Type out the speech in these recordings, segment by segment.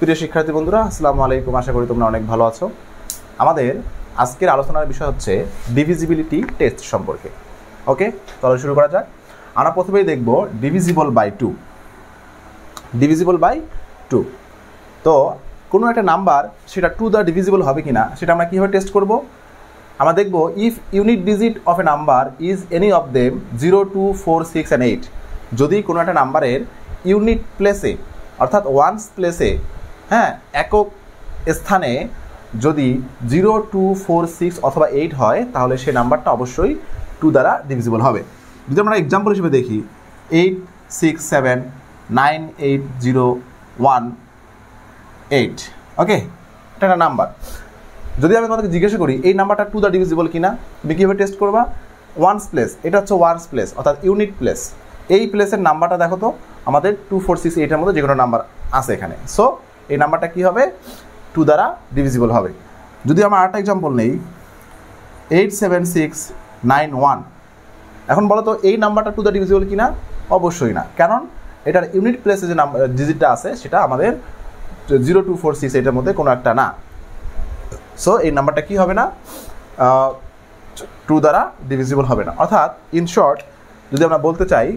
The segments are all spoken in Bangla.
প্রিয় শিক্ষার্থী বন্ধুরা, আসসালামু আলাইকুম। আশা করি তোমরা অনেক ভালো আছো। আমাদের আজকের আলোচনার বিষয় হচ্ছে ডিভিজিবিলিটি টেস্ট সম্পর্কে। ওকে, তাহলে শুরু করা যাক। আমরা প্রথমেই দেখব divisible by two. Divisible by two, তো কোনো একটা নাম্বার সেটা টু দ্য ডিভিজিবল হবে কিনা সেটা আমরা কীভাবে টেস্ট করব। আমরা দেখব if unit digit of a number is any of them 0, 2, 4, 6 and 8, যদি কোনো একটা নাম্বারের ইউনিট প্লেসে অর্থাৎ ওয়ান্স প্লেসে, একক স্থানে যদি 0, 2, 4, 6 অথবা 8 হয়, তাহলে সেই নাম্বারটা অবশ্যই 2 দ্বারা ডিভিজিবল হবে। যদি আমরা এক্সাম্পল হিসেবে দেখি 8, 6, 7, 9, 8, 0, 1, 8, ওকে, এটা একটা নাম্বার। যদি আমি তোমাদেরকে জিজ্ঞাসা করি এই নাম্বারটা 2 দ্য ডিভিজিবল কিনা, তুমি কীভাবে টেস্ট করবা? ওয়ান্স প্লেস, এটা হচ্ছে ওয়ান্স প্লেস অর্থাৎ ইউনিট প্লেস। এই প্লেসের নাম্বারটা দেখো তো, আমাদের 2, 4, 6, 8 এর মধ্যে যে কোনো নাম্বার আছে এখানে। সো এই নাম্বারটা কী হবে? 2 দ্বারা ডিভিজিবল হবে। যদি আমরা আরেকটা এক্সাম্পল নেই 8, 7, 6, 9, 1, এখন বলো তো এই নাম্বারটা 2 দ্য ডিভিজিবল কিনা? অবশ্যই না, কারণ এটার ইউনিট প্লেসে যে নাম্বার ডিজিটটা আছে সেটা আমাদের 0, 2, 4, 6, 8 এর মধ্যে কোনো একটা না। সো এই নাম্বারটা কি হবে না? 2 দ্বারা ডিভিজিবল হবে না। অর্থাৎ ইন শর্ট যদি আমরা বলতে চাই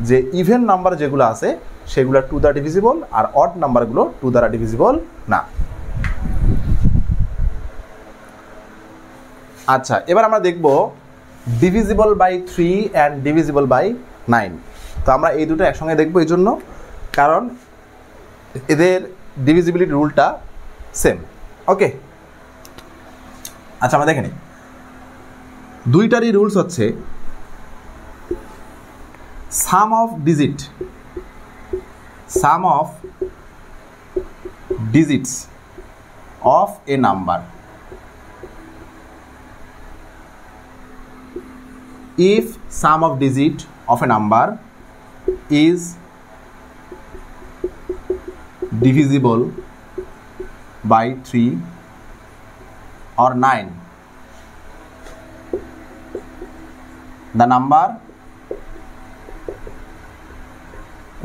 যে ইভেন নাম্বার যেগুলো আছে সেগুলো 2 দ্বারা ডিভিজিবল, আর অড নাম্বারগুলো 2 দ্বারা ডিভিজিবল না। আচ্ছা, এবার আমরা দেখব divisible by 3 and divisible by 9। তো আমরা এই দুটো একসঙ্গে দেখবো এই জন্য, কারণ এদের ডিভিজিবিলিটি রুলটা সেম। ওকে, আচ্ছা আমরা দেখে নিই। দুইটারই রুলস হচ্ছে sum of digits of a number if sum of digit of a number is divisible by 3 or 9, the number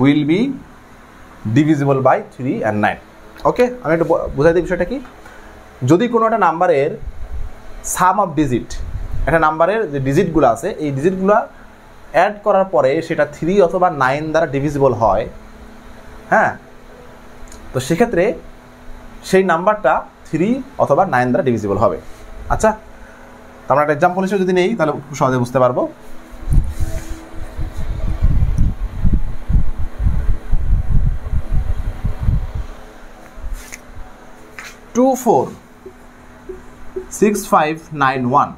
will be divisible by 3 and 9. ওকে, আমি একটু বোঝাই দিই বিষয়টা কি। যদি কোনো একটা নাম্বারের সাম অফ ডিজিট, একটা নাম্বারের যে ডিজিটগুলো আছে এই ডিজিটগুলো অ্যাড করার পরে সেটা 3 অথবা 9 দ্বারা ডিভিজিবল হয়, তো সেক্ষেত্রে সেই নাম্বারটা 3 অথবা 9 দ্বারা ডিভিজিবল হবে। আচ্ছা, তো আমরা একটা এক্সাম্পল হিসেবে যদি নেই তাহলে খুব সহজে বুঝতে পারবো। 2, 4, 6, 5, 9, 1,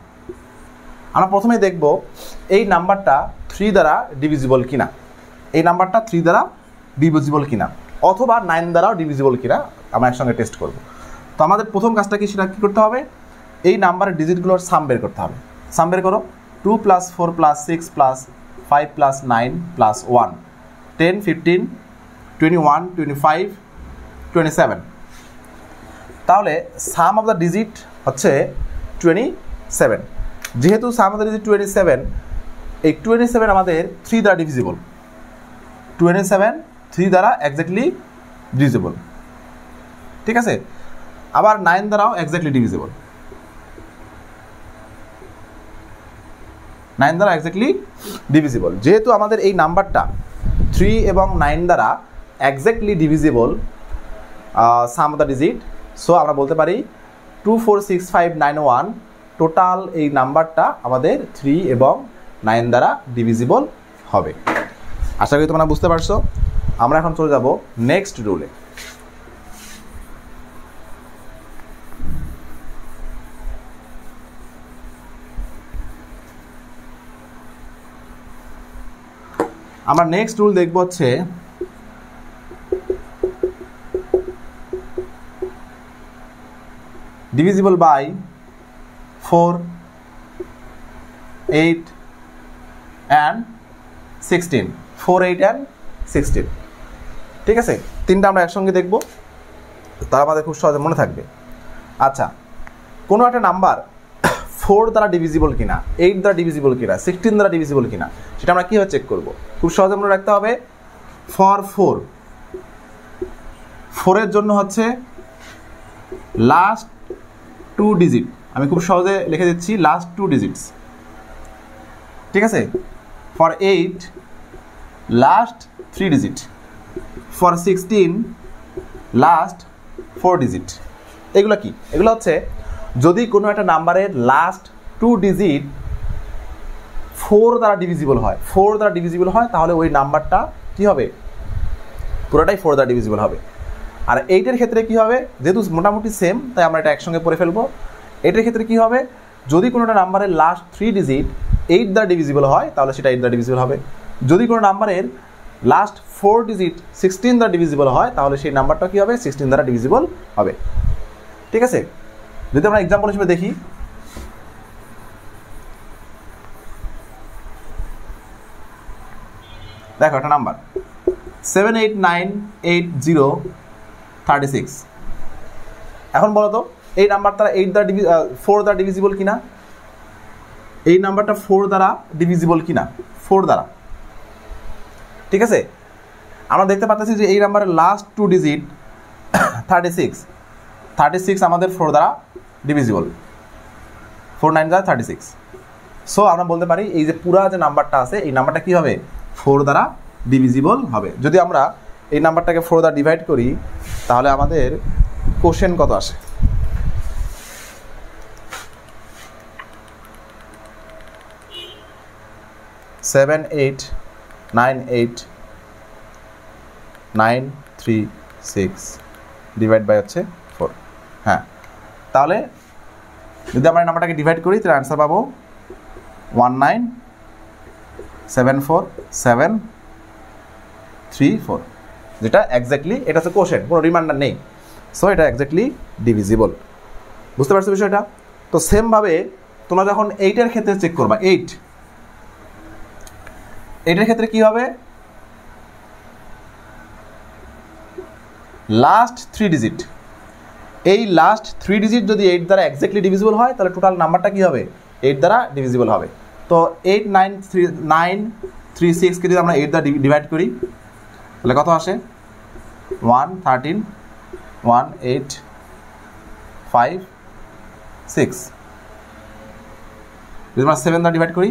আমরা প্রথমেই দেখব এই নাম্বারটা 3 দ্বারা ডিভিজিবল কিনা, এই নাম্বারটা 3 দ্বারা ডিভিজিবল কিনা অথবা 9 দ্বারাও ডিভিজিবল কিনা আমরা একসঙ্গে টেস্ট করব। তো আমাদের প্রথম কাজটা কি, সেটা কী করতে হবে? এই নাম্বারের ডিজিটগুলোর সাম বের করতে হবে। সাম বের করো। 2 + 4 + 6 + 5 + 9 + 1, 10, 15, 21, 25, 27। তাহলে সাম অফ দ্য ডিজিট হচ্ছে 27। যেহেতু সাম অফ দ্য ডিজিট 27, এই 27 আমাদের 3 দ্বারা ডিভিজিবল। 27 3 দ্বারা এক্স্যাক্টলি ডিভিজিবল, ঠিক আছে। আবার 9 দ্বারাও এক্স্যাক্টলি ডিভিজিবল, 9 দ্বারা এক্স্যাক্টলি ডিভিজিবল। যেহেতু আমাদের এই নাম্বারটা 3 এবং 9 দ্বারা exactly divisible some of the digit, so আমরা বলতে পারি 2, 4, 6, 5, 9, 1 টোটাল এই নাম্বারটা আমাদের 3 এবং 9 দ্বারা ডিভিজিবল হবে। আশা করি তোমরা বুঝতে পারছো। আমরা এখন চলে যাব নেক্সট রুলে। আমরা নেক্সট রুল দেখব হচ্ছে ডিভিজিবল বাই 4, 8 and 16, 4, 8 and 16, ঠিক আছে। তিনটা আমরা একসঙ্গে দেখব, তার আমাদের খুব সহজে মনে থাকবে। আচ্ছা, কোনো একটা নাম্বার 4 দ্বারা ডিভিজিবল কিনা, 8 দ্বারা ডিভিজিবল কিনা, 16 দ্বারা ডিভিজিবল কিনা সেটা আমরা কীভাবে চেক করব? খুব সহজে মনে রাখতে হবে, ফর 4 4 জন্য হচ্ছে লাস্ট 2 ডিজিট, আমি খুব সহজে লিখে দিচ্ছি লাস্ট 2 ডিজিটস, ঠিক আছে। For 8 last 3 digit, for 16 last 4 digit. এগুলো কি? এগুলো হচ্ছে যদি কোনো একটা নাম্বারের লাস্ট 2 ডিজিট 4 দ্বারা ডিভিজিবল হয়, 4 দ্বারা ডিভিজিবল হয়, তাহলে ওই নাম্বারটা কি হবে? পুরোটাই 4 দ্বারা ডিভিজিবল হবে। আর 8 ক্ষেত্রে কি হবে? যেহেতু মোটামুটি সেম, তাই আমরা এটা একসঙ্গে পড়ে ফেলবো। 8 ক্ষেত্রে কি হবে? যদি কোনো একটা নাম্বারের লাস্ট 3 ডিজিট 8 দ্বারা ডিভিজিবল হয়, তাহলে সেটা 8 দ্বারা ডিভিজিবল হবে। যদি কোনো নাম্বারের লাস্ট 4 ডিজিট 16 দ্বারা ডিভিজিবল হয়, তাহলে সেই নাম্বারটা কি হবে? 16 দ্বারা ডিভিজিবল হবে, ঠিক আছে। যদি আমরা এক্সাম্পল হিসেবে দেখি, দেখো একটা নাম্বার 7898036। এখন বলো তো এই নাম্বারটা 4 দ্বারা ডিভিজিবল কিনা? এই নাম্বারটা 4 দ্বারা ডিভিজিবল কিনা? 4 দ্বারা, ঠিক আছে। আমরা দেখতে পাচ্ছি যে এই নাম্বারের লাস্ট 2 ডিজিট 36 আমাদের 4 দ্বারা ডিভিজিবল, 4 9 দ্বারা 36। সো আমরা বলতে পারি এই যে পুরা যে নাম্বারটা আছে এই নাম্বারটা কি হবে? 4 দ্বারা ডিভিজিবল হবে। যদি আমরা এই নাম্বারটাকে 4 দ্বারা ডিভাইড করি, তাহলে আমাদের কোশেন্ট কত আসে? সেভেন 8 9 8 9 3 6 ডিভাইড বাই হচ্ছে 4। হ্যাঁ, তাহলে যদি আমরা এই নাম্বারটাকে ডিভাইড করি তাহলে অ্যান্সার পাবো 1974734, যেটা এক্স্যাক্টলি এটা হচ্ছে কোশেন্ট, কোনো রিমাইন্ডার নেই। সো এটা এক্স্যাক্টলি ডিভিজিবল। বুঝতে পারছো বিষয়টা? তো সেমভাবে তোমরা যখন 8 ক্ষেত্রে চেক করবা, 8 ক্ষেত্রে কি হবে? লাস্ট 3 ডিজিট, এই লাস্ট 3 ডিজিট যদি 8 দ্বারা এক্স্যাক্টলি ডিভিজিবল হয়, তাহলে টোটাল নাম্বারটা কি হবে? 8 দ্বারা ডিভিজিবল হবে। তো 8936কে যদি আমরা 8 দ্বারা ডিভাইড করি, তাহলে কত আসে? 113 1856। যদি আমরা 7 দ্বারা ডিভাইড করি,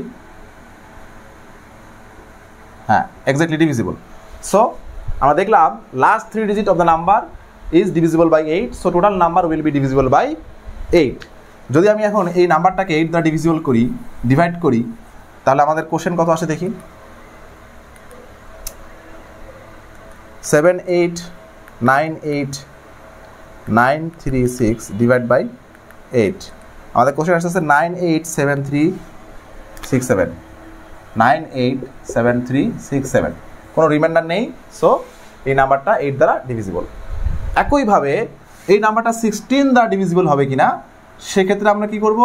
হ্যাঁ, এক্স্যাক্টলি ডিভিজিবল। সো আমরা দেখলাম last 3 digit of the number is divisible by 8, so total number will be divisible by 8। যদি আমি এখন এই নাম্বারটাকে 8 দ্বারা ডিভিজিবল করি, ডিভাইড করি, তাহলে আমাদের কোশ্চেন কত আসে দেখি। 7898936 ডিভাইড বাই 8, আমাদের কোশ্চেন আসছে 987367, 987367, কোনো রিমাইন্ডার নেই। সো এই নাম্বারটা 8 দ্বারা ডিভিজিবল। একইভাবে এই নাম্বারটা 16 দ্বারা ডিভিজিবল হবে কিনা, সেক্ষেত্রে আমরা কি করব?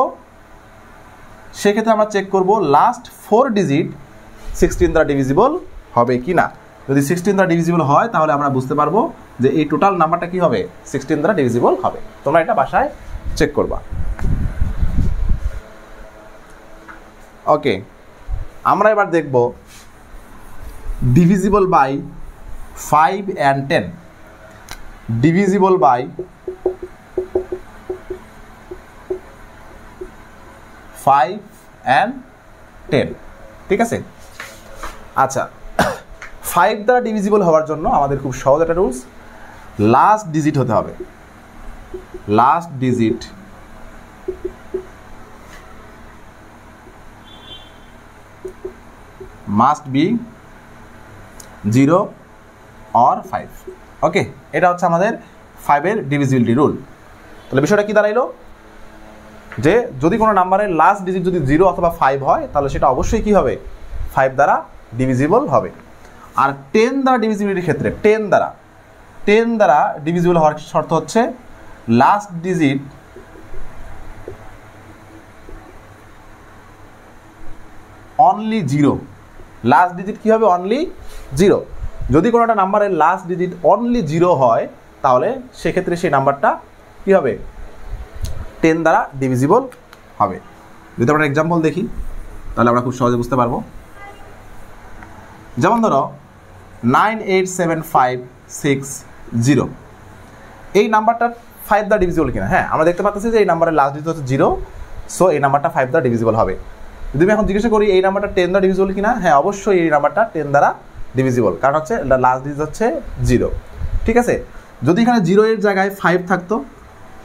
সেক্ষেত্রে আমরা চেক করব লাস্ট 4 ডিজিট 16 দ্বারা ডিভিজিবল হবে কিনা। যদি 16 দ্বারা ডিভিজিবল হয়, তাহলে আমরা বুঝতে পারবো যে এই টোটাল নাম্বারটা কি হবে? 16 দ্বারা ডিভিজিবল হবে। তোমরা এটা বাসায় চেক করবা। ওকে, আমরা এবার দেখব divisible by 5 and 10, divisible by 5 and 10, ঠিক আছে। আচ্ছা, 5 দ্বারা ডিভিজিবল হওয়ার জন্য আমাদের খুব সহজ একটা রুলস, লাস্ট ডিজিট হতে হবে। Last digit must be 0 or 5। ওকে, এটা হচ্ছে আমাদের 5-এর ডিভিজিবিলিটি রুল। তাহলে বিষয়টা কি দাঁড়াইলো? যে যদি কোনো নাম্বারের লাস্ট ডিজিট যদি 0 অথবা 5 হয়, তাহলে সেটা অবশ্যই কি হবে? 5 দ্বারা ডিভিজিবল হবে। আর 10 দ্বারা ডিভিজিবিলিটির ক্ষেত্রে 10 দ্বারা ডিভিজিবল হওয়ার শর্ত হচ্ছে last digit only 0। Last digit কি হবে? অনলি 0। যদি কোনো একটা নাম্বারের লাস্ট ডিজিট অনলি 0 হয়, তাহলে সেক্ষেত্রে সেই নাম্বারটা কি হবে? 10 দ্বারা ডিভিজিবল হবে। যদি আমরা এক্সাম্পল দেখি, তাহলে আমরা খুব সহজে বুঝতে পারবো। যেমন ধরো 98756 0, এই নাম্বারটা 5 দ্বারা ডিভিজিবল কিনা। হ্যাঁ, আমরা দেখতে পাচ্ছি যে এই নাম্বারের লাস্ট ডিজিট হচ্ছে 0, সো এই নাম্বারটা 5 দ্বারা ডিভিজিবল হবে। যদি আমি এখন জিজ্ঞাসা করি এই নাম্বারটা 10 দ্বারা ডিভিজিবল কিনা, হ্যাঁ অবশ্যই এই নাম্বারটা 10 দ্বারা ডিভিজিবল, কারণ হচ্ছে লাস্ট ডিজিট হচ্ছে 0। ঠিক আছে, যদি এখানে 0 এর জায়গায় 5 থাকতো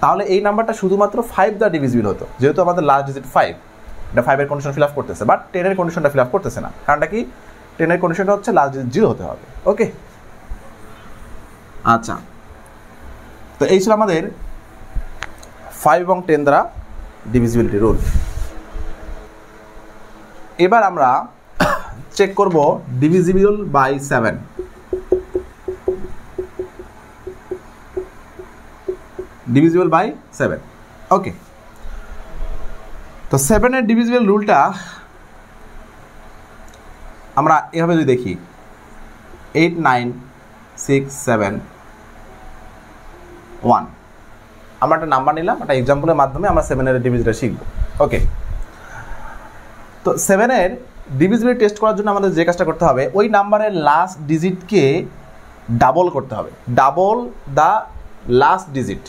তাহলে এই নাম্বারটা শুধুমাত্র 5 দ্বারা ডিভিজিবল হতো, যেহেতু আমাদের লাস্ট ডিজিট 5, এটা 5 এর কন্ডিশন ফিল আপ করতেছে, বাট 10 এর কন্ডিশনটা ফিল আপ করতেছে না। কারণটা কি, 10 এর কন্ডিশনটা হচ্ছে লাস্ট ডিজিট 0 হতে হবে। ওকে, আচ্ছা, তো এই ছিল আমাদের 5 এবং 10 দ্বারা ডিভিজিবিলিটি রুল। এবার আমরা চেক করব divisible by 7। Divisible by 7। Okay, তো 7 এর ডিভিজিবল রুলটা আমরা এভাবে যদি দেখি 8 9 6 7 1, আমরা একটা নাম্বার নিলাম, একটা এক্সাম্পলের মাধ্যমে আমরা 7 এর ডিভিজিবিলিটি শিখব। ওকে, তো 7 এর ডিভিজিবিলিটি টেস্ট করার জন্য আমাদের যে কাজটা করতে হবে, ওই নাম্বারের লাস্ট ডিজিটকে ডাবল করতে হবে। Double the last digit.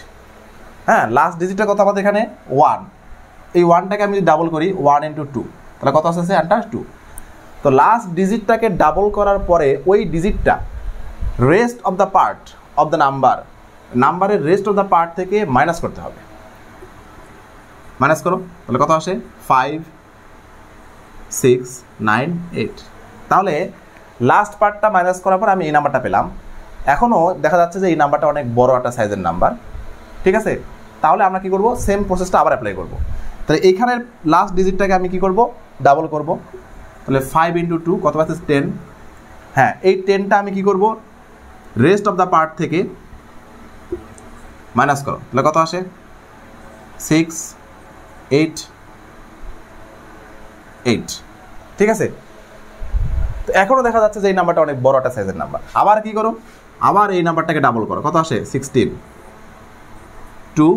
হ্যাঁ, লাস্ট ডিজিটটা কত আমাদের এখানে 1, এই 1টাকে আমি যদি ডাবল করি 1 × 2, তাহলে কত আসছে আনটা 2। তো লাস্ট ডিজিটটাকে ডাবল করার পরে ওই ডিজিটটা rest of the part of the নাম্বারের রেস্ট অফ দ্য পার্ট থেকে মাইনাস করতে হবে। মাইনাস করো, তাহলে কত আসে 5 6 9 8। তাহলে লাস্ট পার্টটা মাইনাস করার পর আমি এই নাম্বারটা পেলাম। এখনও দেখা যাচ্ছে যে এই নাম্বারটা অনেক বড় একটা সাইজের নাম্বার। ঠিক আছে, তাহলে আমরা কি করব, সেম প্রসেসটা আবার অ্যাপ্লাই করব। তাহলে এইখানের লাস্ট ডিজিটটাকে আমি কি করব, ডাবল করব। তাহলে 5 × 2 কত পাচ্ছে 10। হ্যাঁ, এই 10টা আমি কি করব, রেস্ট অফ দ্য পার্ট থেকে মাইনাস করো, তাহলে কত আসে 6 8 8। ঠিক আছে, তো এখনও দেখা যাচ্ছে যে এই নাম্বারটা অনেক বড় একটা সাইজের নাম্বার। আবার কি করো, আবার এই নাম্বারটাকে ডাবল করো, কত আসে 16 2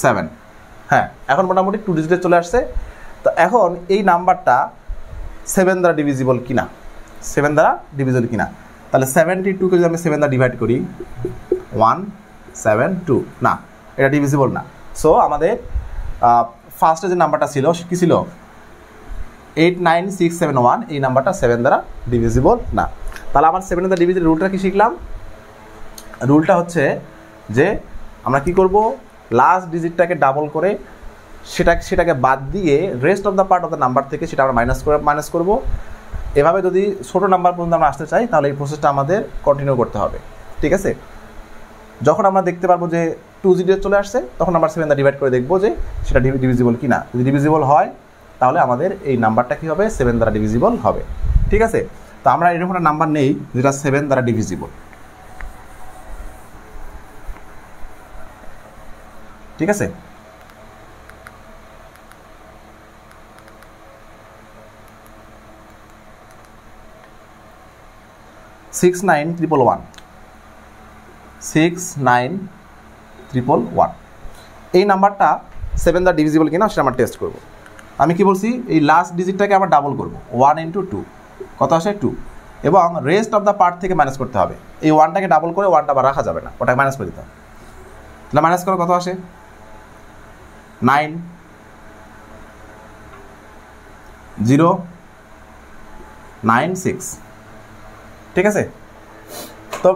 7। হ্যাঁ, এখন মোটামুটি 2 ডিজিটে চলে আসছে। তো এখন এই নাম্বারটা 7 দ্বারা ডিভিজিবল কিনা, 7 দ্বারা ডিভিজিবল কিনা। তাহলে 72কে যদি আমি 7 দ্বারা ডিভাইড করি 172, না এটা ডিভিজিবল না। সো আমাদের ফার্স্টে যে নাম্বারটা ছিল কি ছিল 89671, এই নাম্বারটা 7 দ্বারা ডিভিজিবল না। তাহলে আমার 7 দ্বারা ডিভিজিবল রুলটা কি শিখলাম, রুলটা যে আমরা কি করব, লাস্ট ডিজিটটাকে ডাবল করে সেটাকে বাদ দিয়ে rest of the part of the number থেকে সেটা আমরা মাইনাস করব। এভাবে যদি ছোটো নাম্বার পর্যন্ত আমরা আসতে চাই তাহলে এই প্রসেসটা আমাদের কন্টিনিউ করতে হবে। ঠিক আছে, যখন আমরা দেখতে পারবো যে 2 ডিজিট চলে আসছে তখন আমরা 7 দ্বারা ডিভাইড করে দেখবো যে সেটা ডিভিজিবল কি না। যদি ডিভিজিবল হয় তাহলে আমাদের এই নাম্বারটা কী হবে, 7 দ্বারা ডিভিজিবল হবে। ঠিক আছে, তো আমরা এরকম একটা নাম্বার নেই যেটা 7 দ্বারা ডিভিজিবল। ঠিক আছে, সিক্স নাইন 111 এই নাম্বারটা 7 দ্বারা ডিভিজিবল কিনা সেটা আমরা টেস্ট করব। আমি কি বলছি, এই লাস্ট ডিজিটটাকে আবার ডাবল করব, 1 × 2 কত আসে 2, এবং রেস্ট অফ দ্য পার্ট থেকে মাইনাস করতে হবে। এই 1টাকে ডাবল করে 1টা আবার রাখা যাবে না, ওটাকে মাইনাস করে দিতে হবে। তাহলে মাইনাস করে কত আসে 9 0 9 6। ঠিক আছে, তো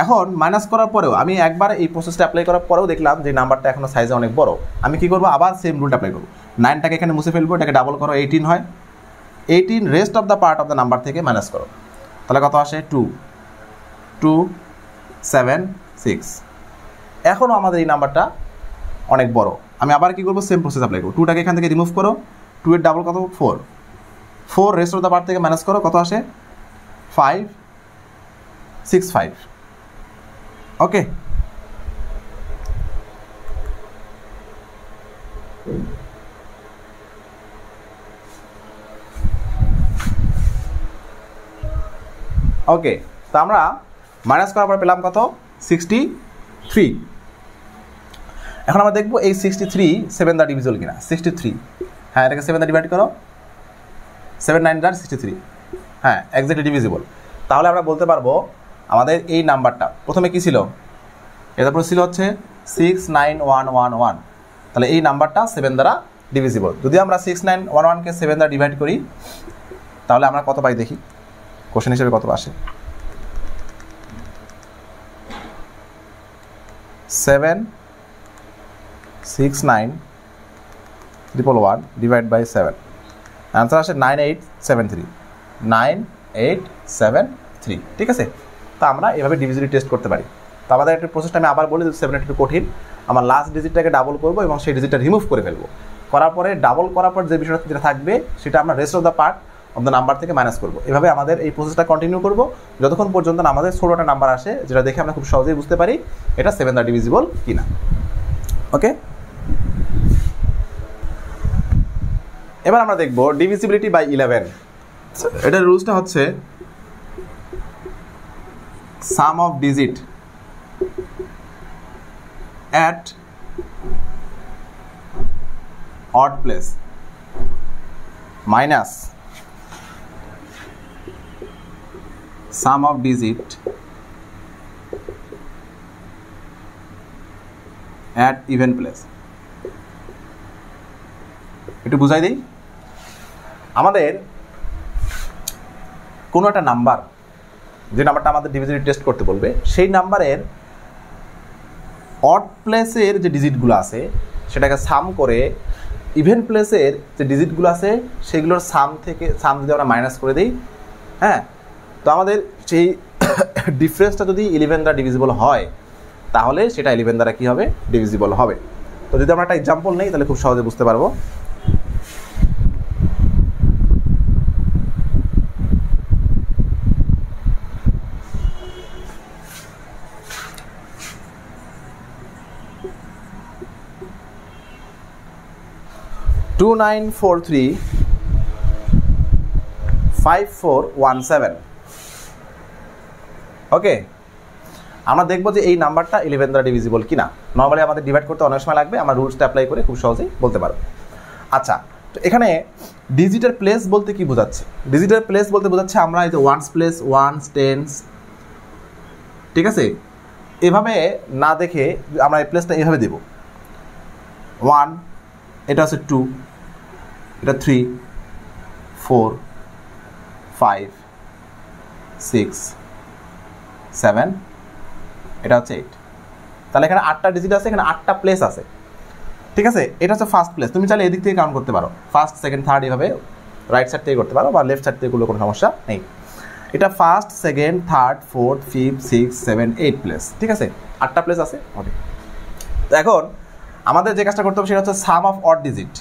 এখন মাইনাস করার পরেও আমি একবার এই প্রসেসটা অ্যাপ্লাই করার পরেও দেখলাম যে নাম্বারটা এখনও সাইজে অনেক বড়। আমি কি করব, আবার সেম রুলটা অ্যাপ্লাই করব। 9টাকে এখানে মুছে ফেলবো, এটাকে ডাবল করো 18 হয়। 18 rest of the part of the number থেকে মাইনাস করো, তাহলে কত আসে 2 2 7 6। এখনও আমাদের এই নাম্বারটা অনেক বড়। আমি আবার কি করবো, সেম প্রসেস অ্যাপ্লাই করবো। 2টাকে এখান থেকে রিমুভ করো, 2 এর ডাবল কত 4 4 রেস্ট অফ দ্য পার্ট থেকে মাইনাস করো, কত আসে 5 6 5। ওকে, ওকে, তো আমরা মাইনাস করার পর পেলাম কত 63। এখন আমরা দেখবো এই 63 7 দ্বারা ডিভিজিবল কিনা। 63, হ্যাঁ এটাকে 7 দ্বারা ডিভাইড করো, 7 9 দ্বারা 63, হ্যাঁ এক্স্যাক্টলি ডিভিজিবল। তাহলে আমরা বলতে পারবো আমাদের এই নাম্বারটা প্রথমে কি ছিল এরপর ছিল হচ্ছে 69111, তাহলে এই নাম্বারটা 7 দ্বারা ডিভিজিবল। যদি আমরা 6911কে 7 দ্বারা ডিভাইড করি তাহলে আমরা কত পাই দেখি, কোশ্চেন হিসেবে কত আসে। 76911 ডিভাইড বাই 7, অ্যান্সার আসে 9873, 9873। ঠিক আছে, তো আমরা এভাবে ডিভিজিবিলিটি টেস্ট করতে পারি। তো আমাদের একটা প্রসেসটা আমি আবার বলি, 7 একটু কঠিন। আমার লাস্ট ডিজিটটাকে ডাবল করবো এবং সেই ডিজিটটা রিমুভ করে ফেলবো। করার পরে ডাবল করার পর যে বিষয়টা যেটা থাকবে সেটা আমরা rest of the part of the number থেকে মাইনাস করবো। এভাবে আমাদের এই প্রসেসটা কন্টিনিউ করবো যতক্ষণ পর্যন্ত আমাদের ছোটোটা নাম্বার আসে, যেটা দেখে আমরা খুব সহজেই বুঝতে পারি এটা 7 দ্বারা ডিভিজিবল কিনা। ওকে, এবার আমরা দেখবো ডিভিজিবিলিটি বাই 11। এটার রুলসটা হচ্ছে sum of digit at odd place minus sum of digit at even place। একটু বুঝাই দিই, আমাদের কোনো একটা নাম্বার, যে নাম্বারটা আমাদের ডিভিজিবিলিটি টেস্ট করতে বলবে, সেই নাম্বারের অড প্লেসের যে ডিজিটগুলো আছে সেটাকে সাম করে ইভেন প্লেসের যে ডিজিটগুলো আছে সেগুলোর সাম যদি আমরা মাইনাস করে দিই, হ্যাঁ, তো আমাদের সেই ডিফারেন্সটা যদি 11 দ্বারা ডিভিজিবল হয় তাহলে সেটা 11 দ্বারা কী হবে, ডিভিজিবল হবে। তো যদি আমরা একটা এক্সাম্পল নেই তাহলে খুব সহজে বুঝতে পারবো। টু 29435417। ওকে, আমরা দেখবো যে এই নাম্বারটা 11 দ্বারা ডিভিজিবল কিনা। নর্মালি আমাদের ডিভাইড করতে অনেক সময় লাগবে, আমরা রুলসটা অ্যাপ্লাই করে খুব সহজেই বলতে পারবো। আচ্ছা, তো এখানে ডিজিটের প্লেস বলতে কি বোঝাচ্ছে? ডিজিটের প্লেস বলতে বোঝাচ্ছে আমরা এই যে ওয়ান্স প্লেস, ওয়ান্স, টেন্স, ঠিক আছে, এভাবে না দেখে আমরা এই প্লেসটা এভাবে দেব। 1, এটা হচ্ছে 2, এটা 3, 4, 5, 6, 7, এটা হচ্ছে 8। তাহলে এখানে 8টা ডিজিট আছে, এখানে 8টা প্লেস আছে। ঠিক আছে, এটা হচ্ছে ফার্স্ট প্লেস। তুমি চাইলে এদিক থেকে কাউন্ট করতে পারো, ফার্স্ট, সেকেন্ড, থার্ড, এভাবে রাইট সাইড থেকে করতে পারো বা লেফট সাইড থেকে করলে কোনো সমস্যা নেই। এটা first, second, third, fourth, fifth, 6, 7, 8 place. ঠিক আছে, 8টা প্লেস আছে। ওকে, তো এখন আমাদের যে কাজটা করতে হবে সেটা হচ্ছে সাম অফ অড ডিজিট।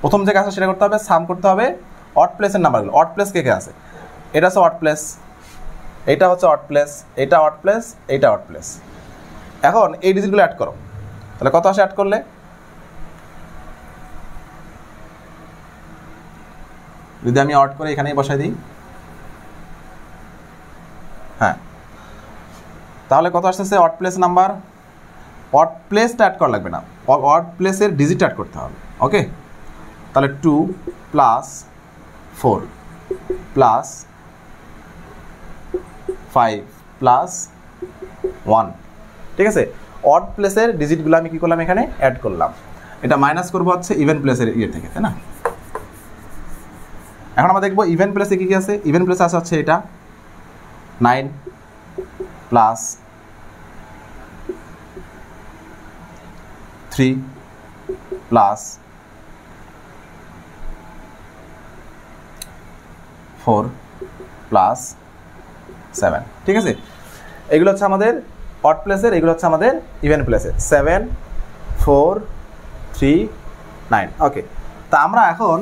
প্রথম যে কাজটা সেটা করতে হবে, সাম করতে হবে অড প্লেসের নাম্বারগুলো। অড প্লেস কে কে আছে? এটা হচ্ছে অড প্লেস, এটা হচ্ছে অড প্লেস, এটা অড প্লেস, এইটা অড প্লেস। এখন এই ডিজিটগুলো অ্যাড করো, তাহলে কত আসে অ্যাড করলে? যদি আমি অড করে এখানেই বসাই দিই, হ্যাঁ, তাহলে কত আসতেছে অড প্লেস নাম্বার? অড প্লেসটা অ্যাড করা লাগবে না, অড প্লেসের ডিজিট অ্যাড করতে হবে। ওকে, তাহলে 2 + 4 + 5 + 1। ঠিক আছে, অড প্লেসের ডিজিটগুলো আমি কী করলাম, এখানে অ্যাড করলাম। এটা মাইনাস করবো হচ্ছে ইভেন প্লেসের ইয়ে থেকে, তাই না? এখন আমরা দেখবো ইভেন প্লেসে কী কী আছে। ইভেন প্লেসে আছে হচ্ছে এটা 9 + 3 + 4 + 7। ঠিক আছে, এগুলো হচ্ছে আমাদের অড প্লেসের, এগুলো হচ্ছে আমাদের ইভেন প্লেসের। 7, 4, 3, 9। ওকে, তা আমরা এখন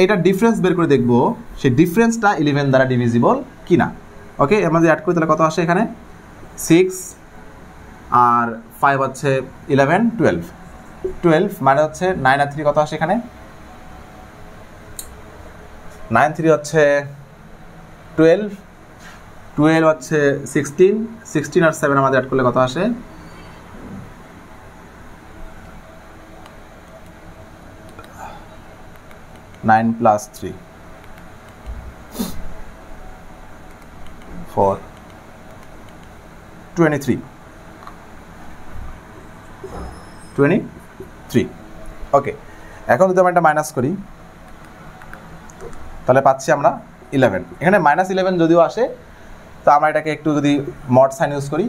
এইটার ডিফারেন্স বের করে দেখবো সেই ডিফারেন্সটা 11 দ্বারা ডিভিজিবল কিনা। ওকে, এর মধ্যে অ্যাড করি তাহলে কত আসে এখানে? 6 আর 5 হচ্ছে 11, 12। 12 মানে হচ্ছে 9 আর 3 কত আসে এখানে? 9, 3 হচ্ছে 12, 12 হচ্ছে 16, 16 আর 7 আমাদের অ্যাড করলে কত আসে? 9 + 3 4 23। 23। ওকে, এখন যদি আমরা এটা মাইনাস করি তাহলে পাচ্ছি আমরা 11। এখানে -11 যদিও আসে, তো আমরা এটাকে একটু যদি মড সাইন ইউজ করি,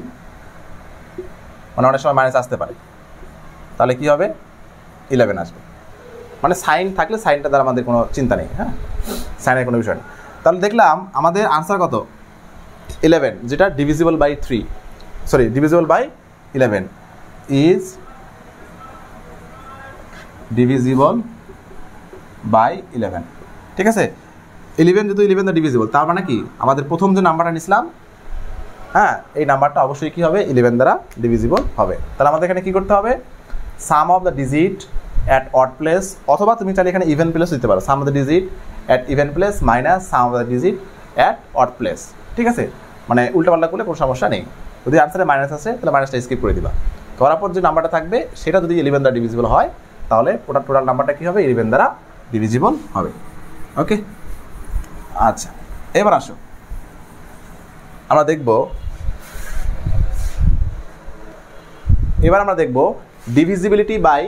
মানে অনেক সময় মাইনাস আসতে পারে, তাহলে কি হবে 11 আসবে। মানে সাইন থাকলে সাইনটা দ্বারা আমাদের কোনো চিন্তা নেই, হ্যাঁ, সাইনের কোনো বিষয় নেই। তাহলে দেখলাম আমাদের আনসার কত 11, যেটা divisible by 3, sorry divisible by 11 is divisible by 11। ঠিক আছে, 11 যেহেতু 11 দ্য ডিভিজিবল, তার মানে কি আমাদের প্রথম যে নাম্বারটা নিছিলাম, হ্যাঁ, এই নাম্বারটা অবশ্যই কি হবে 11 দ্বারা ডিভিজিবল হবে। তাহলে আমাদের এখানে কি করতে হবে, sum of the digit at odd place, অথবা তুমি চাইলে এখানে ইভেন প্লেস দিতে পারো, sum of the digit at even place minus sum of the digit at odd place. ঠিক আছে, মানে উল্টাপাল্টা করলে কোনো সমস্যা নেই। যদি আনসারে মাইনাস আসে তাহলে মাইনাসটা স্কিপ করে দিবা। করার পর যে নাম্বারটা থাকবে সেটা যদি 11 দ্বারা ডিভিজিবল হয়, তাহলে টোটাল নাম্বারটা কী হবে 11 দ্বারা ডিভিজিবল হবে। ওকে, আচ্ছা, এবার আসো আমরা দেখব, ডিভিজিবিলিটি বাই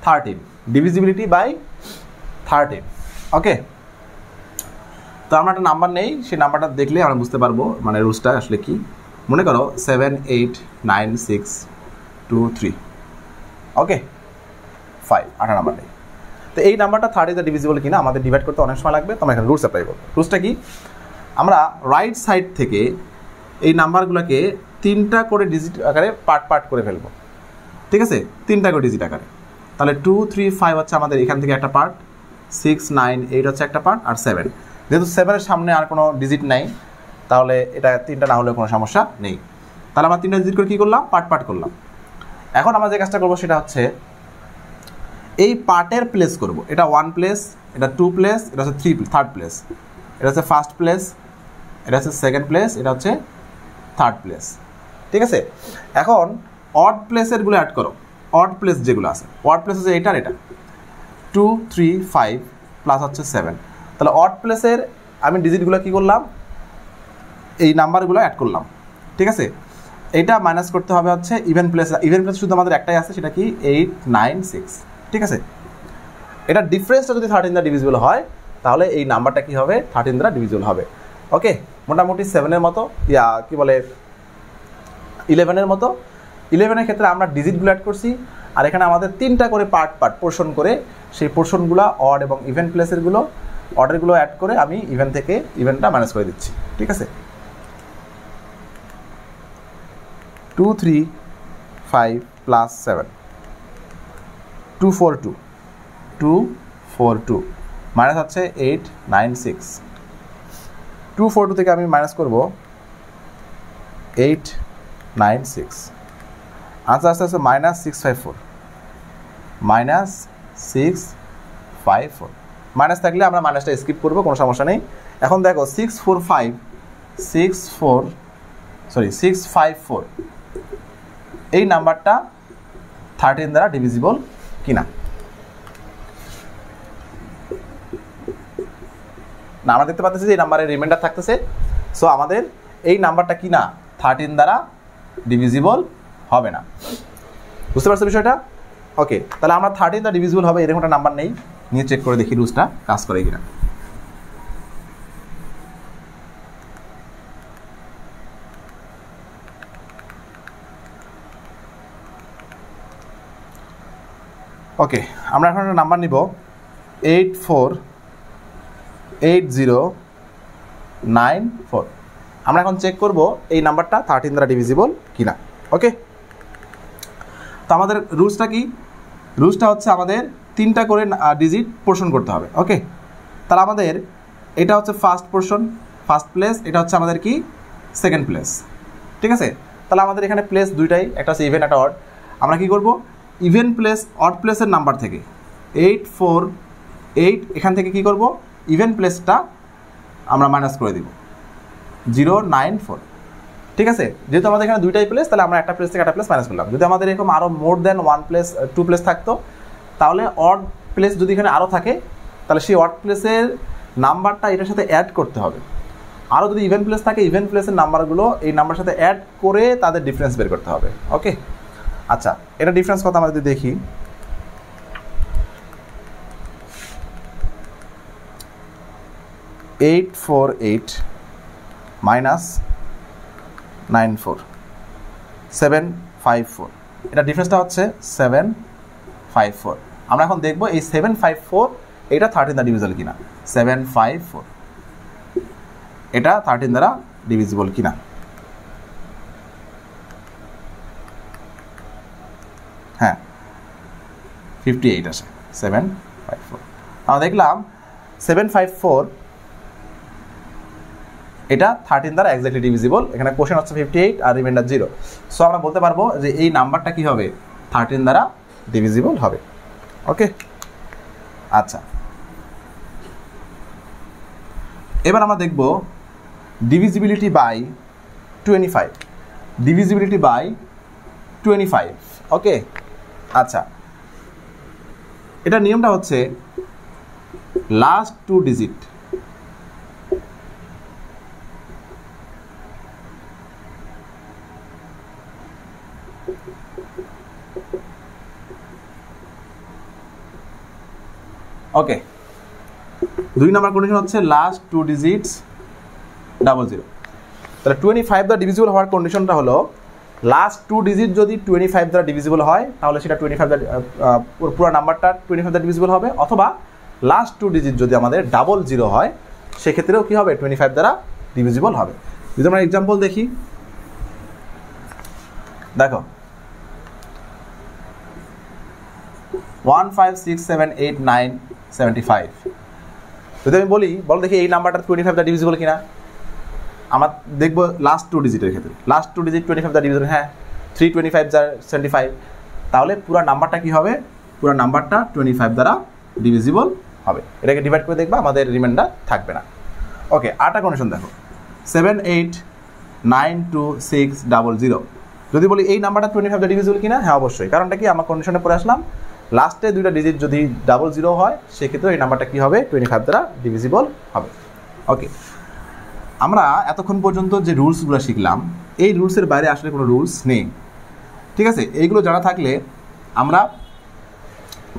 13, ডিভিজিবিলিটি বাই 13। ওকে, তো আমরা একটা নাম্বার নেই, সেই নাম্বারটা দেখলে আমরা বুঝতে পারবো মানে রুলসটা আসলে কি। মনে করো 7 8 9 6 2 3, ওকে 5, 8 নাম্বার নেই। তো এই নাম্বারটা 30 দ্বারা ডিভিজিবল কিনা আমাদের ডিভাইড করতে অনেক সময় লাগবে, তো আমরা এখানে রুলস অ্যাপ্লাই করবো। রুলসটা কি, আমরা রাইট সাইড থেকে এই নাম্বারগুলোকে 3টা করে ডিজিট আকারে পার্ট করে ফেলবো। ঠিক আছে, 3টা করে ডিজিট আকারে। তাহলে 2 3 5 হচ্ছে আমাদের এখান থেকে একটা পার্ট, 6 9 8 হচ্ছে একটা পার্ট, আর 7, যেহেতু 7-এর সামনে আর কোনো ডিজিট নাই, তাহলে এটা 3টা না হলেও কোনো সমস্যা নেই। তাহলে আমরা 3টা ডিজিট করে কী করলাম, পার্ট করলাম। এখন আমরা যে কাজটা করবো সেটা হচ্ছে এই পার্টের প্লেস করব। এটা 1 প্লেস, এটা 2 প্লেস, এটা হচ্ছে 3 প্লেস, এটা হচ্ছে ফার্স্ট প্লেস, এটা হচ্ছে সেকেন্ড প্লেস, এটা হচ্ছে থার্ড প্লেস। ঠিক আছে, এখন অড প্লেসেরগুলো অ্যাড করো। অড প্লেস যেগুলো আছে, অড প্লেস হচ্ছে এটা আর এটা, 2 3 5 প্লাস হচ্ছে 7। তাহলে অড প্লেসের আমি ডিজিটগুলো কী করলাম, এই নাম্বারগুলো অ্যাড করলাম। ঠিক আছে, এইটা মাইনাস করতে হবে হচ্ছে ইভেন প্লেস। ইভেন প্লেস শুধু আমাদের একটাই আছে, সেটা কি 8 9 6। ঠিক আছে, এটা ডিফারেন্সটা যদি 13 দ্বারা ডিভিজিবল হয়, তাহলে এই নাম্বারটা কী হবে 13 দ্বারা ডিভিজিবল হবে। ওকে, মোটামুটি 7-এর মতো, কি বলে 11-এর মতো। 11-এর ক্ষেত্রে আমরা ডিজিটগুলো অ্যাড করছি, আর এখানে আমাদের 3টা করে পার্ট পোর্শন করে, সেই পোর্শনগুলো অড এবং ইভেন প্লেসেরগুলো অর্ডারগুলো অ্যাড করে আমি ইভেন থেকে ইভেনটা মাইনাস করে দিচ্ছি। ঠিক আছে, 2 3 5 প্লাস 7, 2 4 2 2 4 2 মাইনাস হচ্ছে 8 9 6। 2 4 2 থেকে আমি মাইনাস করব 8 9 6। আনসার আসতে আসতে -654, -654। মাইনাস থাকলে আমরা মাইনাসটা স্কিপ করবো, কোনো সমস্যা নেই। এখন দেখো 654 এই নাম্বারটা 13 দ্বারা ডিভিজিবল কিনা। না, আমরা দেখতে পাচ্ছি যে এই নাম্বারের রিমাইন্ডার থাকতেছে, সো আমাদের এই নাম্বারটা কিনা 13 দ্বারা ডিভিজিবল হবে না। বুঝতে পারছো বিষয়টা? ওকে, তাহলে আমরা 13 দ্বারা ডিভিজিবল হবে এরকম একটা নাম্বার নেই, নিয়ে চেক করে দেখি রুলসটা কাজ করে কিনা। ওকে, আমরা এখন একটা নাম্বার নিব 848094। আমরা এখন চেক করব এই নাম্বারটা 13 দ্বারা ডিভিজিবল কিনা। ওকে, তো আমাদের রুলসটা কি? রুলসটা হচ্ছে আমাদের 3টা করে ডিজিট পোর্শন করতে হবে। ওকে, তাহলে আমাদের এটা হচ্ছে ফার্স্ট পোর্শন, ফার্স্ট প্লেস, এটা হচ্ছে আমাদের কি সেকেন্ড প্লেস। ঠিক আছে, তাহলে আমাদের এখানে প্লেস দুইটাই, একটা হচ্ছে ইভেন, একটা অড। আমরা কি করব, ইভেন প্লেস অড প্লেসের নাম্বার থেকে 848 এখান থেকে কি করব, ইভেন প্লেসটা আমরা মাইনাস করে দিব 094। ঠিক আছে, যেহেতু আমাদের এখানে দুইটাই প্লেস, তাহলে আমরা একটা প্লেস থেকে একটা প্লেস মাইনাস করলাম। যদি আমাদের এরকম আরও মোর দ্যান 1 প্লেস 2 প্লেস থাকতো, তাহলে অড প্লেস যদি এখানে আরও থাকে, তাহলে সেই অড প্লেসের নাম্বারটা এটার সাথে অ্যাড করতে হবে। আরও যদি ইভেন প্লেস থাকে, ইভেন প্লেসের নাম্বারগুলো এই নাম্বারের সাথে অ্যাড করে তাদের ডিফারেন্স বের করতে হবে। ওকে, আচ্ছা, এটা ডিফারেন্স কত আমরা যদি দেখি, (848 - 94 754), এটা ডিফারেন্সটা হচ্ছে 754। আমরা এখন দেখব এই 754 এটা 13 দ্বারা ডিভিজিবল কিনা। 754 এটা 13 দ্বারা ডিভিজিবল কিনা। হ্যাঁ, 58 আসে 754। আমরা দেখলাম 754 এটা 13 দ্বারা এক্স্যাক্টলি ডিভিজিবল। এখানে কোশ্চেন হচ্ছে 58 আর রিমাইন্ডার 0। সো আমরা বলতে পারবো যে এই নাম্বারটা কি হবে, 13 দ্বারা ডিভিজিবল হবে। ওকে, আচ্ছা, এবার আমরা দেখব divisibility by 25। Divisibility by 25। Okay, আচ্ছা, এটা নিয়মটা হচ্ছে last 2 digit okay, 2 number condition হচ্ছে লাস্ট 2 ডিজিটস 00। তাহলে 25 দ্বারা ডিভিজিবল হওয়ার কন্ডিশনটা হলো লাস্ট 2 ডিজিট যদি 25 দ্বারা ডিভিজিবল হয় তাহলে সেটা 25 দ্বারা পুরো নাম্বারটা 25 দ্বারা ডিভিজিবল হবে, অথবা লাস্ট 2 ডিজিট যদি আমাদের 00 হয় সেক্ষেত্রেও কি হবে, 25 দ্বারা ডিভিজিবল হবে। যদি আমরা এক্সাম্পল দেখি, দেখো 1 5 6 7 8 9 75। যদি আমি বলি, বল দেখি এই নাম্বারটা 25 দ্বারা ডিভিজিবল কিনা। আমরা দেখবো লাস্ট 2 ডিজিটের ক্ষেত্রে, লাস্ট 2 ডিজিট 25 দ্বারা ডিভিজিবল, হ্যাঁ 3 25 দ্বারা 75। তাহলে পুরো নাম্বারটা কি হবে, পুরো নাম্বারটা 25 দ্বারা ডিভিজিবল হবে। এটাকে ডিভাইড করে দেখবা, আমাদের রিমাইন্ডার থাকবে না। ওকে, আরেকটা কন্ডিশন দেখো 7 8 9 2 6 00। যদি বলি এই নাম্বারটা 25 দ্বারা ডিভিজিবল কিনা, হ্যাঁ অবশ্যই। কারণটা কি, আমরা কন্ডিশনে পড়ে আসলাম লাস্টে 2টা ডিজিট যদি 00 হয় সেক্ষেত্রে এই নাম্বারটা কি হবে, 25 দ্বারা ডিভিজিবল হবে। ওকে, আমরা এতক্ষণ পর্যন্ত যে রুলসগুলো শিখলাম এই রুলসের বাইরে আসলে কোনো রুলস নেই, ঠিক আছে। এইগুলো জানা থাকলে আমরা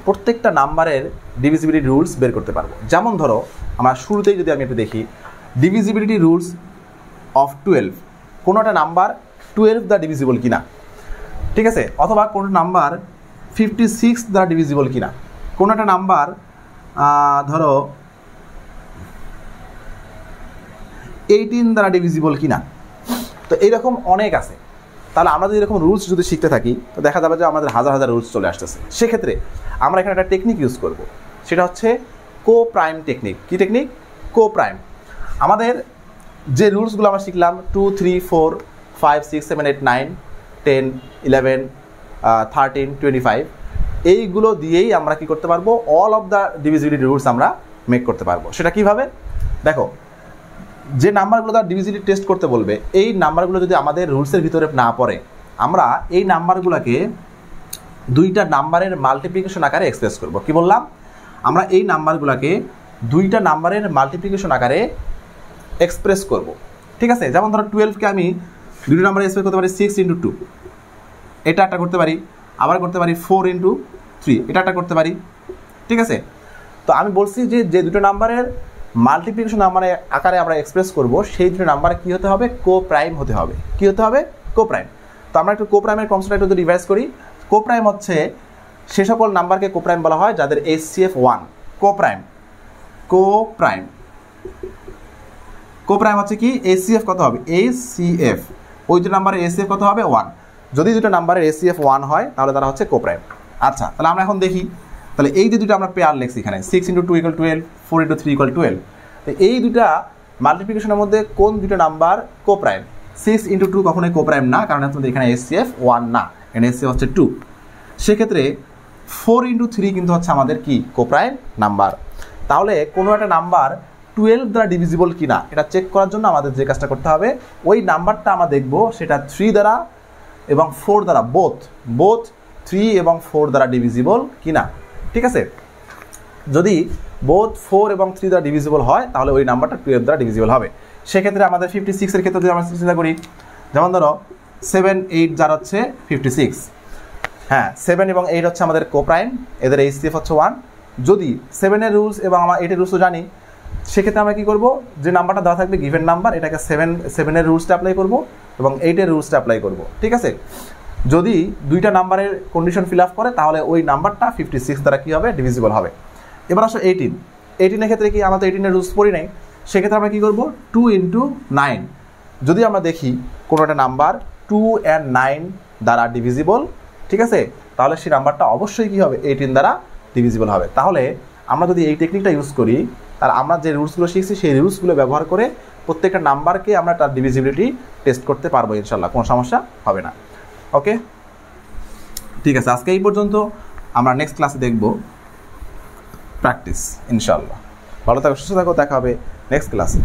প্রত্যেকটা নাম্বারের ডিভিজিবিলিটি রুলস বের করতে পারবো। যেমন ধরো আমরা শুরুতেই যদি আমি একটু দেখি ডিভিজিবিলিটি রুলস অফ 12, কোনো একটা নাম্বার 12 দ্বারা ডিভিজিবল কিনা, ঠিক আছে, অথবা কোনো নাম্বার 56 দ্বারা ডিভিজিবল কিনা, কোনো একটা নাম্বার ধরো 18 দ্বারা ডিভিজিবল কিনা। তো এইরকম অনেক আছে। তাহলে আমরা যদি এরকম রুলস যদি শিখতে থাকি তো দেখা যাবে যে আমাদের হাজার হাজার রুলস চলে আসতেছে। সেক্ষেত্রে আমরা এখানে একটা টেকনিক ইউজ করব, সেটা হচ্ছে কো প্রাইম টেকনিক। কি টেকনিক? কো প্রাইম। আমাদের যে রুলসগুলো আমরা শিখলাম 2 3 4 5 6 7 8 9 10 11 13 25, এইগুলো দিয়েই আমরা কি করতে পারবো, all of the divisibility rules আমরা মেক করতে পারবো। সেটা কিভাবে দেখো, যে নাম্বারগুলো তার ডিভিজিবিলিটি টেস্ট করতে বলবে এই নাম্বারগুলো যদি আমাদের রুলসের ভিতরে না পড়ে, আমরা এই নাম্বারগুলোকে 2টা নাম্বারের মাল্টিপ্লিকেশন আকারে এক্সপ্রেস করব। কি বললাম, আমরা এই নাম্বারগুলোকে 2টা নাম্বারের মাল্টিপ্লিকেশন আকারে এক্সপ্রেস করব, ঠিক আছে। যেমন ধরো 12কে আমি 2টা নাম্বারে এক্সপ্রেস করতে পারি 6 × 2, এটা একটা করতে পারি, আবার করতে পারি 4 × 3, এটা একটা করতে পারি, ঠিক আছে। তো আমি বলছি যে যে 2টো নাম্বারের মাল্টিপ্লিকেশন নাম্বারে আকারে আমরা এক্সপ্রেস করব সেই 2টো নাম্বার কী হতে হবে, কো প্রাইম হতে হবে। কী হতে হবে? কো প্রাইম। তো আমরা একটু কো প্রাইমের কনসেপ্টটা একটু রিভাইজ করি। কো প্রাইম হচ্ছে সে সকল নাম্বারকে কো প্রাইম বলা হয় যাদের HCF 1। কো প্রাইম, কো প্রাইম, কো প্রাইম হচ্ছে কি, HCF কত হবে, HCF, ওই 2 নাম্বারের HCF কত হবে, 1। যদি 2টো নাম্বারের HCF 1 হয় তাহলে তারা হচ্ছে কো প্রাইম। আচ্ছা, তাহলে আমরা এখন দেখি, তাহলে এই যে 2টা আমরা পেয়ার লিখছি এখানে 6 × 2 = 12, 4 × 3 = 12। তো এই 2টা মাল্টিপ্লিকেশনের মধ্যে কোন 2টো নাম্বার কো প্রাইম? 6 × 2 কখনোই কো প্রাইম না, কারণ এখানে HCF 1 না, এখানে HCF হচ্ছে 2। সেক্ষেত্রে 4 × 3 কিন্তু হচ্ছে আমাদের কি, কো প্রাইম নাম্বার। তাহলে কোনো একটা নাম্বার 12 দ্বারা ডিভিজিবল কিনা এটা চেক করার জন্য আমাদের যে কাজটা করতে হবে, ওই নাম্বারটা আমরা দেখব সেটা 3 দ্বারা এবং 4 দ্বারা বোথ 3 এবং 4 দ্বারা ডিভিজিবল কিনা, ঠিক আছে। যদি বোথ 4 এবং 3 দ্বারা ডিভিজিবল হয় তাহলে ওই নাম্বারটা 12 দ্বারা ডিভিজিবল হবে। সেক্ষেত্রে আমাদের 56 এর ক্ষেত্রে যদি আমরা চিন্তা করি, যেমন ধরো 7 8 যার হচ্ছে 56, হ্যাঁ 7 এবং 8 হচ্ছে আমাদের কোপ্রাইম, এদের HCF হচ্ছে 1। যদি 7-এর রুলস এবং আমরা 8-এর রুলসও জানি, সেক্ষেত্রে আমরা কী করবো, যে নাম্বারটা দেওয়া থাকবে গিভেন নাম্বার, এটাকে 7-এর রুলসটা অ্যাপ্লাই করবো এবং 8-এর রুলসটা অ্যাপ্লাই করবো, ঠিক আছে। যদি দুইটা নাম্বারের কন্ডিশন ফিল আপ করে তাহলে ওই নাম্বারটা 56 দ্বারা কী হবে, ডিভিজিবল হবে। এবার আসো 18-এর ক্ষেত্রে কি, আমরা তো 18-এর রুলস পড়ি নাই, সেক্ষেত্রে আমরা কী করবো, 2 × 9। যদি আমরা দেখি কোনো একটা নাম্বার 2 and 9 দ্বারা ডিভিজিবল, ঠিক আছে, তাহলে সেই নাম্বারটা অবশ্যই কী হবে, 18 দ্বারা ডিভিজিবল হবে। তাহলে আমরা যদি এই টেকনিকটা ইউজ করি, তাহলে আমরা যে রুলসগুলো শিখছি সেই রুলসগুলো ব্যবহার করে প্রত্যেকটা নাম্বারকে আমরা তার ডিভিজিবিলিটি টেস্ট করতে পারবো ইনশাল্লাহ, কোনো সমস্যা হবে না। ওকে, ঠিক আছে, আজকে এই পর্যন্ত। আমরা নেক্সট ক্লাসে দেখব প্র্যাকটিস ইনশাল্লাহ। ভালো থাকো, সুস্থ থাকো, দেখা হবে নেক্সট ক্লাসে।